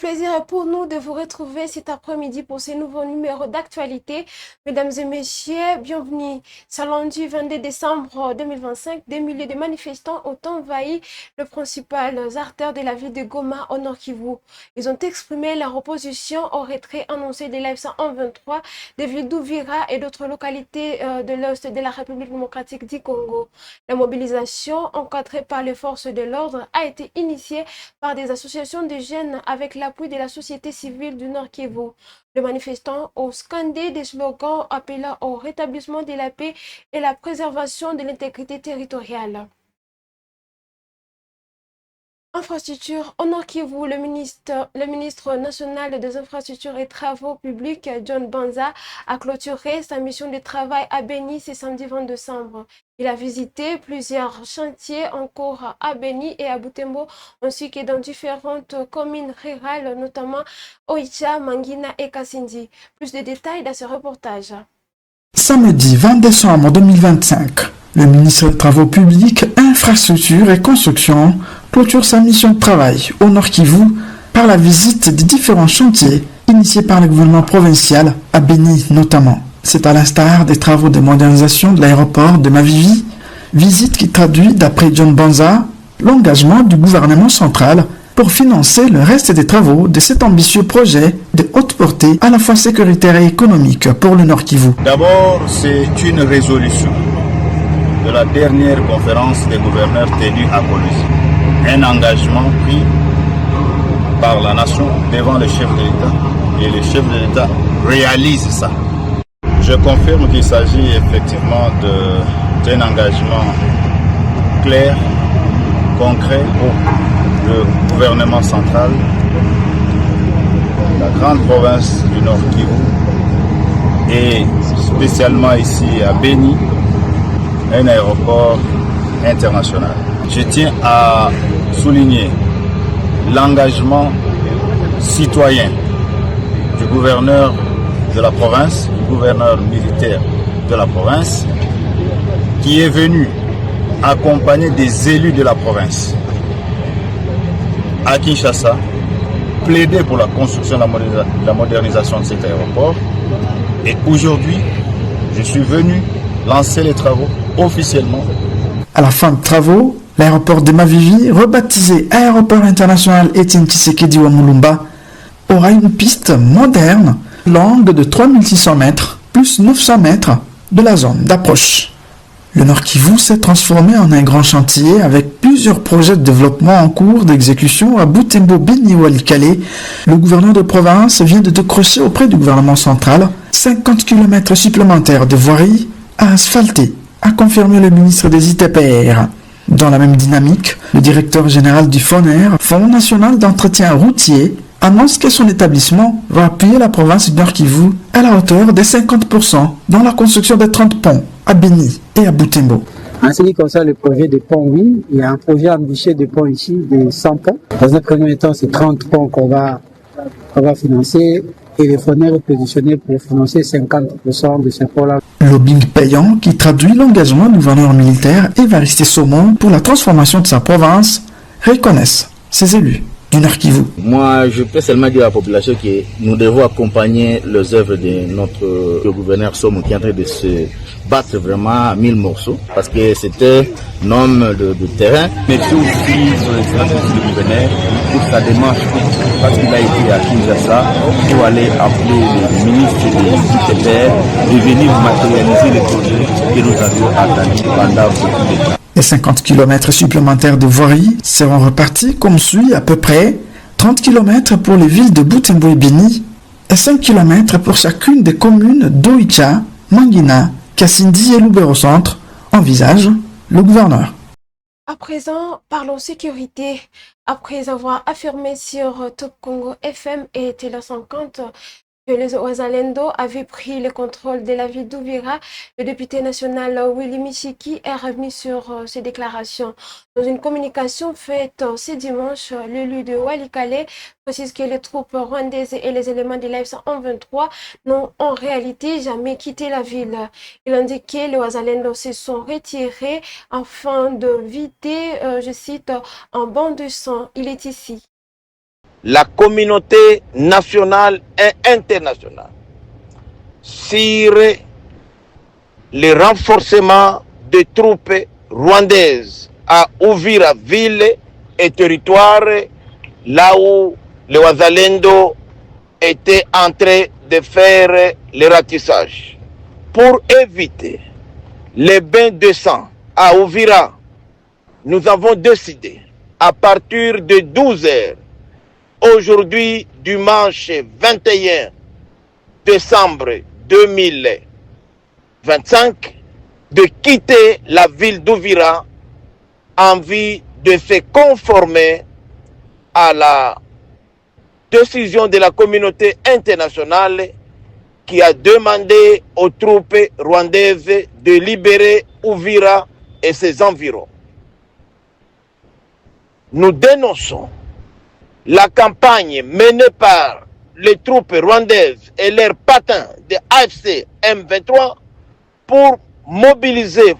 plaisir pour nous de vous retrouver cet après-midi pour ce nouveau numéro d'actualité. Mesdames et messieurs, bienvenue. Ce lundi 22 décembre 2025, des milliers de manifestants ont envahi les principales artères de la ville de Goma au Nord Kivu. Ils ont exprimé leur opposition au retrait annoncé de l'AF-123 des villes d'Ouvira et d'autres localités de l'Est de la République démocratique du Congo. La mobilisation, encadrée par les forces de l'ordre, a été initiée par des associations de jeunes avec l'appui de la société civile du Nord Kivu. Les manifestants ont scandé des slogans appelant au rétablissement de la paix et la préservation de l'intégrité territoriale. Infrastructure au Nord Kivu, le ministre national des Infrastructures et Travaux publics, John Banza, a clôturé sa mission de travail à Beni ce samedi 20 décembre. Il a visité plusieurs chantiers en cours à Beni et à Butembo, ainsi que dans différentes communes rurales, notamment Oicha, Mangina et Kasindi. Plus de détails dans ce reportage. Samedi 20 décembre 2025, le ministre des Travaux publics, Infrastructures et Construction clôture sa mission de travail au Nord Kivu par la visite des différents chantiers initiés par le gouvernement provincial à Beni notamment. C'est à l'instar des travaux de modernisation de l'aéroport de Mavivi, visite qui traduit, d'après John Banza, l'engagement du gouvernement central pour financer le reste des travaux de cet ambitieux projet de haute portée à la fois sécuritaire et économique pour le Nord Kivu. D'abord, c'est une résolution de la dernière conférence des gouverneurs tenue à Kolwezi. Un engagement pris par la nation devant le chef de l'État et le chef de l'État réalise ça. Je confirme qu'il s'agit effectivement d'un engagement clair, concret pour le gouvernement central, la grande province du Nord Kivu et spécialement ici à Beni, un aéroport international. Je tiens à souligner l'engagement citoyen du gouverneur de la province, du gouverneur militaire de la province, qui est venu accompagner des élus de la province à Kinshasa, plaider pour la construction et la modernisation de cet aéroport. Et aujourd'hui, je suis venu lancer les travaux officiellement. À la fin des travaux, l'aéroport de Mavivi, rebaptisé Aéroport international Etienne Tshisekedi wa Mulumba, aura une piste moderne, longue de 3600 mètres, plus 900 mètres de la zone d'approche. Le Nord Kivu s'est transformé en un grand chantier avec plusieurs projets de développement en cours d'exécution à Butembo, Beni ou Walikale. Le gouverneur de province vient de décrocher auprès du gouvernement central 50 km supplémentaires de voiries à asphalter, a confirmé le ministre des ITPR. Dans la même dynamique, le directeur général du FONER, Fonds national d'entretien routier, annonce que son établissement va appuyer la province du Nord Kivu à la hauteur de 50% dans la construction de 30 ponts à Beni et à Butembo. En ce qui concerne le projet de pont, oui, il y a un projet ambitieux de pont ici de 100 ponts. Dans un premier temps, c'est 30 ponts qu'on va financer et le FONER est positionné pour financer 50% de ces ponts-là. Lobbying payant qui traduit l'engagement du gouverneur militaire Évariste Somon pour la transformation de sa province, reconnaissent ses élus du Nord Kivu. Moi, je peux seulement dire à la population que nous devons accompagner les œuvres de notre gouverneur Somon qui est en train de se battre vraiment à 1000 morceaux parce que c'était un homme de terrain. Merci aussi sur l'excellence du gouverneur pour sa démarche parce qu'il a été à Kinshasa pour aller appeler le ministre des ITPR de venir matérialiser les projets que nous avions attendus pendant beaucoup de temps. Les 50 km supplémentaires de voirie seront repartis comme suit à peu près 30 km pour les villes de Butembo et Beni et 5 km pour chacune des communes d'Oicha, Mangina, Kasindi et Lubero Centre, envisage le gouverneur. À présent, parlons sécurité. Après avoir affirmé sur Top Congo FM et Télé 50 que les Wazalendo avaient pris le contrôle de la ville d'Ouvira, le député national Willy Michiki est revenu sur ces déclarations. Dans une communication faite ce dimanche, l'élu de Walikale précise que les troupes rwandaises et les éléments de l'AF-123 n'ont en réalité jamais quitté la ville. Il indique que les Wazalendo se sont retirés afin de vider, je cite, un banc de sang. Il est ici. la communauté nationale et internationale sur le renforcement des troupes rwandaises à Uvira, ville et territoire, là où les Wazalendo étaient en train de faire le ratissage. Pour éviter les bains de sang à Uvira, nous avons décidé, à partir de 12 heures, aujourd'hui, dimanche 21 décembre 2025, de quitter la ville d'Uvira en vue de se conformer à la décision de la communauté internationale qui a demandé aux troupes rwandaises de libérer Uvira et ses environs. Nous dénonçons la campagne menée par les troupes rwandaises et leurs patins de AFC M23 pour mobiliser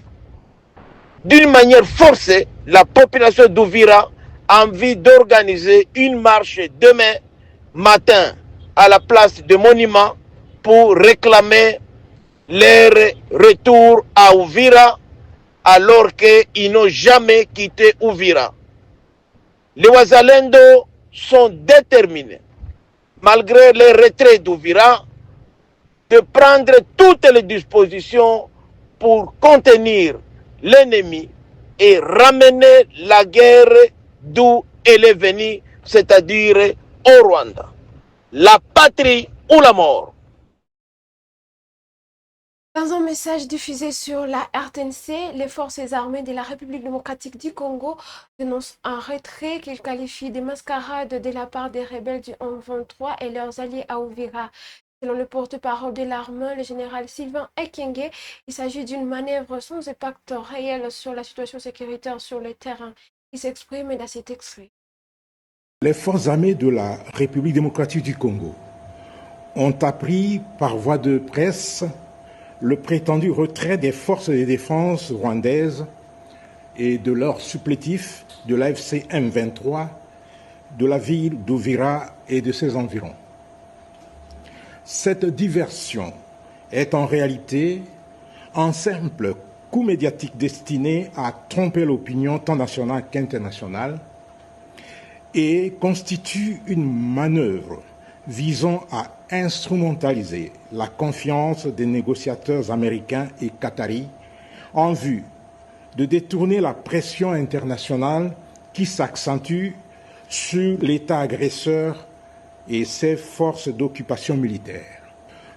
d'une manière forcée la population d'Uvira en vue d'organiser une marche demain matin à la place de Monument pour réclamer leur retour à Uvira alors qu'ils n'ont jamais quitté Uvira. Les Wazalendo sont déterminés, malgré le retrait d'Uvira, de prendre toutes les dispositions pour contenir l'ennemi et ramener la guerre d'où elle est venue, c'est-à-dire au Rwanda. La patrie ou la mort. Dans un message diffusé sur la RTNC, les forces armées de la République démocratique du Congo dénoncent un retrait qu'ils qualifient de mascarade de la part des rebelles du M23 et leurs alliés à Uvira. Selon le porte-parole de l'armée, le général Sylvain Ekenge, il s'agit d'une manœuvre sans impact réel sur la situation sécuritaire sur le terrain. Il s'exprime dans cet extrait. Les forces armées de la République démocratique du Congo ont appris par voie de presse le prétendu retrait des forces de défense rwandaises et de leurs supplétifs de l'AFC M23 de la ville d'Uvira et de ses environs. Cette diversion est en réalité un simple coup médiatique destiné à tromper l'opinion tant nationale qu'internationale et constitue une manœuvre visant à instrumentaliser la confiance des négociateurs américains et qataris en vue de détourner la pression internationale qui s'accentue sur l'État agresseur et ses forces d'occupation militaire.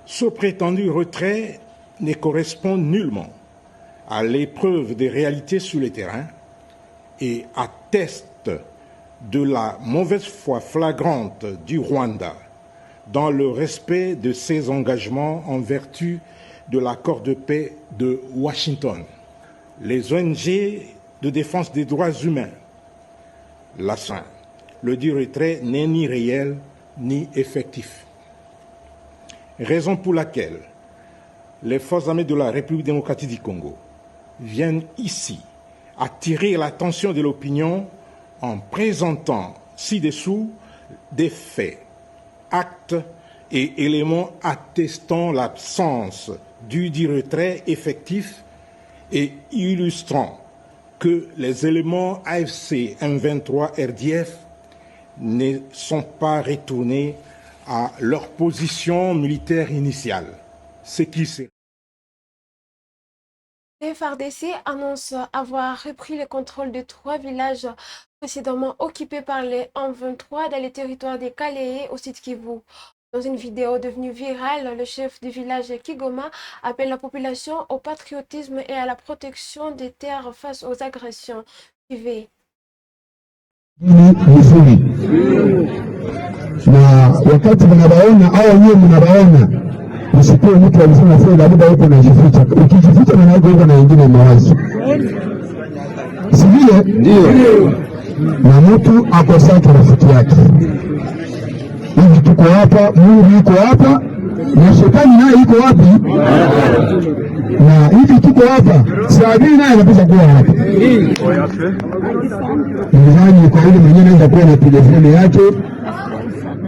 Ce prétendu retrait ne correspond nullement à l'épreuve des réalités sur le terrain et atteste de la mauvaise foi flagrante du Rwanda dans le respect de ses engagements en vertu de l'accord de paix de Washington. Les ONG de défense des droits humains l'assument. Le dit retrait n'est ni réel ni effectif. Raison pour laquelle les forces armées de la République démocratique du Congo viennent ici attirer l'attention de l'opinion en présentant ci-dessous des faits, actes et éléments attestant l'absence du dit retrait effectif et illustrant que les éléments AFC M23 RDF ne sont pas retournés à leur position militaire initiale, ce qui s'est. Les FARDC annonce avoir repris le contrôle de 3 villages précédemment occupés par les M23 dans les territoires des Kaléé au sud Kivu. Dans une vidéo devenue virale, le chef du village Kigoma appelle la population au patriotisme et à la protection des terres face aux agressions privées. Na wakati mnabaona au nyewe mnabaona, msikie mtu alisema sasa labda yuko anajificha. Ukijificha maana yake uko na wengine mawazo. Si vile? Ndio. Na mtu akosaki rafiki yake. Hivi tuko hapa, Mungu yuko hapa, na shetani naye yuko wapi? Na hivi tuko hapa, Saadini naye anapaswa kuwa hapa. Mzani kwa yule mwenyewe anaweza kuwa na telefoni yake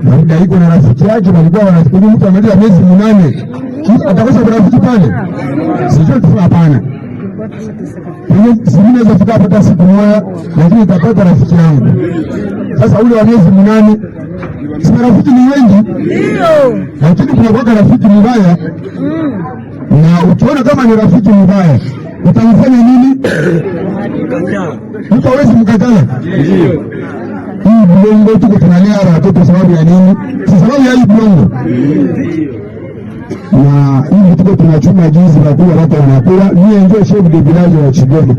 labda iko na rafiki yake, walikuwa wanafikiria mtu amaliza miezi 8 atakosa rafiki pale, sijui tu. Hapana, mimi naweza fika hata siku moja, lakini nitapata rafiki yangu. Sasa ule wa miezi 8, si rafiki ni wengi, ndio, lakini kuna rafiki mbaya, na ukiona kama ni rafiki mbaya utamfanya nini? Mtu hawezi mkatala. Ndio hii blongo tuko tunalea watoto sababu ya nini? Si sababu ya hii blongo. Na hivi tuko tunachuma jinsi na kula watu wanakula. Mimi ndio chef de village wa Chigoma,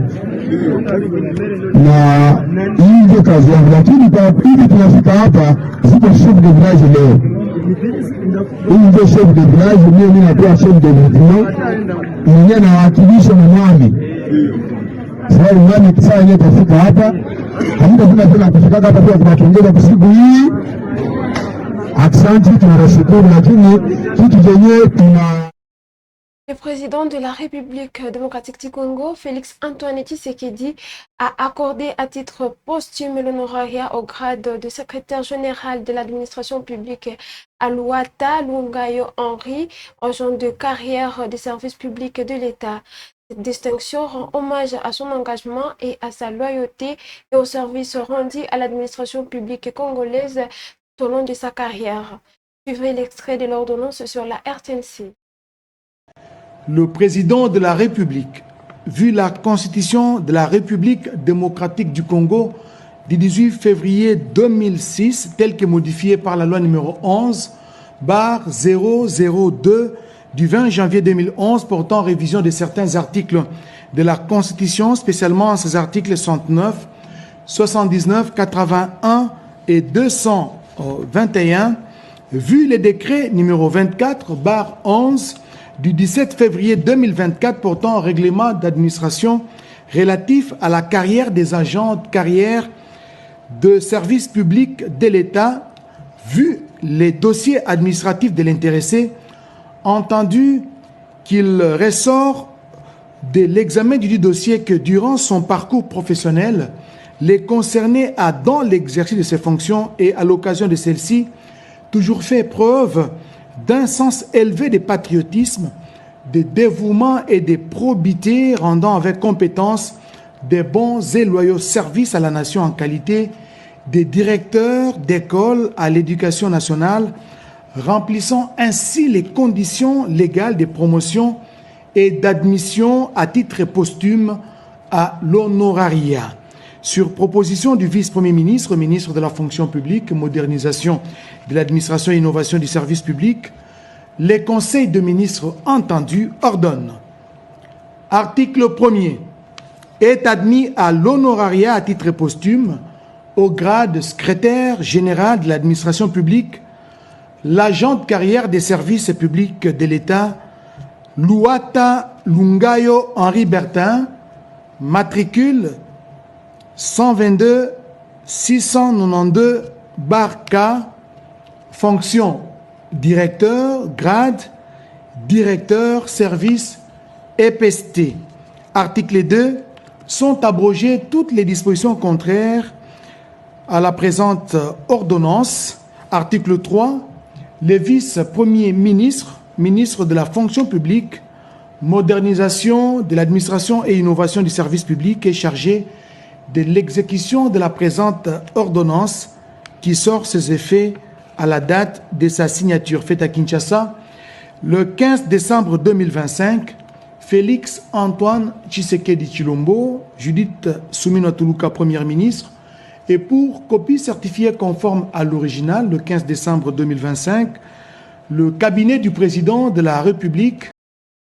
na hii ndio kazi yangu, lakini kwa hivi tunafika hapa siko chef de village leo. Hii ndio chef de village, mimi nakuwa chef de village, mwenye nawakilisha mwami. Sababu mwami kisaa yenyewe tafika hapa, hamtafika tena kufika hapa pia kuwatongeza kwa siku hii. Aksanti, tunashukuru, lakini kitu chenyewe tuna. Le président de la République démocratique du Congo, Félix Antoine Tshisekedi, a accordé à titre posthume l'honorariat au grade de secrétaire général de l'administration publique à Luata Lungayo Henri, agent de carrière des services publics de l'État. Cette distinction rend hommage à son engagement et à sa loyauté et au service rendu à l'administration publique congolaise tout au long de sa carrière. Suivez l'extrait de l'ordonnance sur la RTNC. Le président de la République, vu la Constitution de la République démocratique du Congo du 18 février 2006, telle que modifiée par la loi numéro 11/002 du 20 janvier 2011 portant révision de certains articles de la Constitution, spécialement ces articles 69, 79, 81 et 221, vu le décret numéro 24/11 du 17 février 2024 portant règlement d'administration relatif à la carrière des agents de carrière de services publics de l'État, vu les dossiers administratifs de l'intéressé, entendu qu'il ressort de l'examen du dossier que durant son parcours professionnel, les concernés a, dans l'exercice de ses fonctions et à l'occasion de celle-ci, toujours fait preuve d'un sens élevé de patriotisme, de dévouement et de probité, rendant avec compétence des bons et loyaux services à la nation en qualité de directeur d'école à l'éducation nationale, remplissant ainsi les conditions légales de promotion et d'admission à titre posthume à l'honorariat. Sur proposition du vice-premier ministre, ministre de la fonction publique, modernisation de l'administration et innovation du service public, les conseils de ministres entendus ordonnent. Article 1er. Est admis à l'honorariat à titre posthume au grade de secrétaire général de l'administration publique l'agent de carrière des services publics de l'État, Luata Lungayo Henri Bertin, matricule 122 692 /K, fonction directeur, grade, directeur, service, EPST. Article 2. Sont abrogées toutes les dispositions contraires à la présente ordonnance. Article 3. Les vice-premiers ministres, ministres de la fonction publique, modernisation de l'administration et innovation du service public est chargé de l'exécution de la présente ordonnance qui sort ses effets à la date de sa signature faite à Kinshasa le 15 décembre 2025. Félix Antoine Tshisekedi Tshilombo, Judith Suminwa Tuluka, première ministre, et pour copie certifiée conforme à l'original le 15 décembre 2025, le cabinet du président de la République.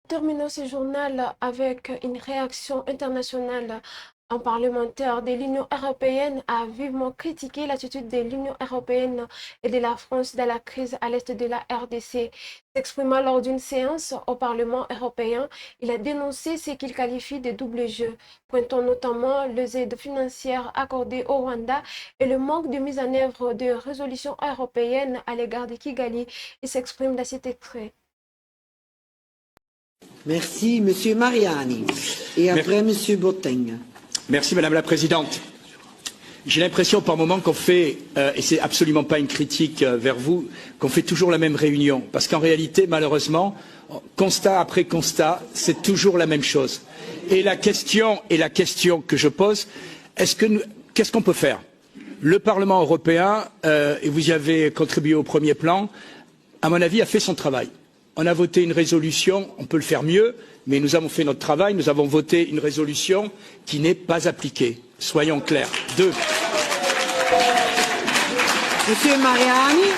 Terminons ce journal avec une réaction internationale. Un parlementaire de l'Union européenne a vivement critiqué l'attitude de l'Union européenne et de la France dans la crise à l'est de la RDC. S'exprimant lors d'une séance au Parlement européen, il a dénoncé ce qu'il qualifie de double jeu, pointant notamment les aides financières accordées au Rwanda et le manque de mise en œuvre de résolutions européennes à l'égard de Kigali. Il s'exprime dans cet extrait. Merci, Monsieur Mariani. Et après, Monsieur Botteng. Merci Madame la Présidente. J'ai l'impression par moment qu'on fait, et c'est absolument pas une critique vers vous, qu'on fait toujours la même réunion. Parce qu'en réalité, malheureusement, constat après constat, c'est toujours la même chose. Et la question que je pose, qu'est-ce qu'on peut faire? Le Parlement européen, et vous y avez contribué au premier plan, à mon avis, a fait son travail. On a voté une résolution, on peut le faire mieux, mais nous avons fait notre travail, nous avons voté une résolution qui n'est pas appliquée. Soyons clairs. 2. Monsieur Mariani,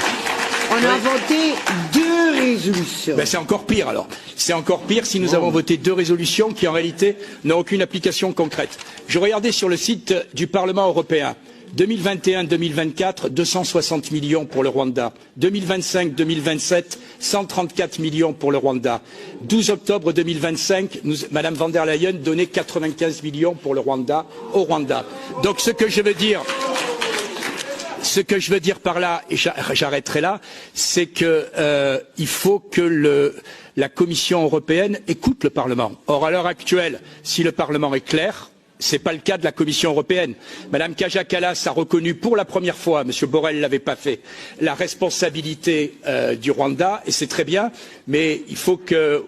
on a voté 2 résolutions. Ben, c'est encore pire alors. C'est encore pire si nous avons voté 2 résolutions qui en réalité n'ont aucune application concrète. Je regardais sur le site du Parlement européen. 2021-2024, 260 millions pour le Rwanda. 2025-2027, 134 millions pour le Rwanda. 12 octobre 2025, Madame van der Leyen donnait 95 millions pour le Rwanda, au Rwanda. Donc ce que je veux dire par là, et j'arrêterai là, c'est que il faut que la Commission européenne écoute le Parlement. Or, à l'heure actuelle, si le Parlement est clair, ce n'est pas le cas de la Commission européenne. Madame Kaja Kallas a reconnu pour la première fois, Monsieur Borrell ne l'avait pas fait, la responsabilité du Rwanda, et c'est très bien, mais il faut que,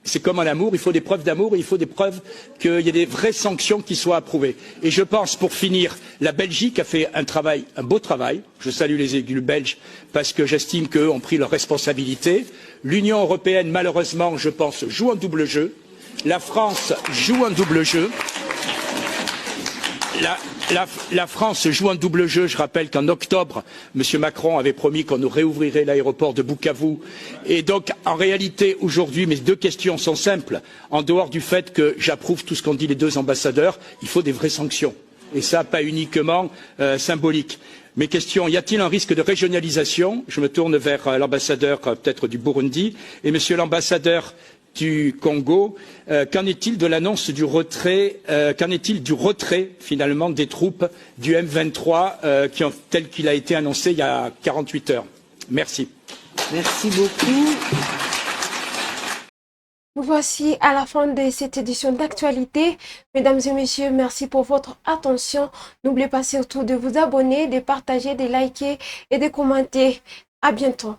c'est comme en amour, il faut des preuves d'amour et il faut des preuves qu'il y ait des vraies sanctions qui soient approuvées. Et je pense, pour finir, la Belgique a fait un beau travail. Je salue les élus belges parce que j'estime qu'eux ont pris leurs responsabilités. L'Union européenne, malheureusement, je pense, joue un double jeu. La France joue un double jeu. La France joue un double jeu. Je rappelle qu'en octobre, M. Macron avait promis qu'on nous réouvrirait l'aéroport de Bukavu. Et donc, en réalité, aujourd'hui, mes 2 questions sont simples. En dehors du fait que j'approuve tout ce qu'ont dit les 2 ambassadeurs, il faut des vraies sanctions. Et ça, pas uniquement symbolique. Mes questions, y a-t-il un risque de régionalisation? Je me tourne vers l'ambassadeur peut-être du Burundi. Et Monsieur l'ambassadeur du Congo, qu'en est-il de l'annonce du retrait, qu'en est-il du retrait finalement des troupes du M23 tel qu'il a été annoncé il y a 48 heures? Merci. Merci beaucoup. Nous voici à la fin de cette édition d'actualité. Mesdames et messieurs, merci pour votre attention. N'oubliez pas surtout de vous abonner, de partager, de liker et de commenter. À bientôt.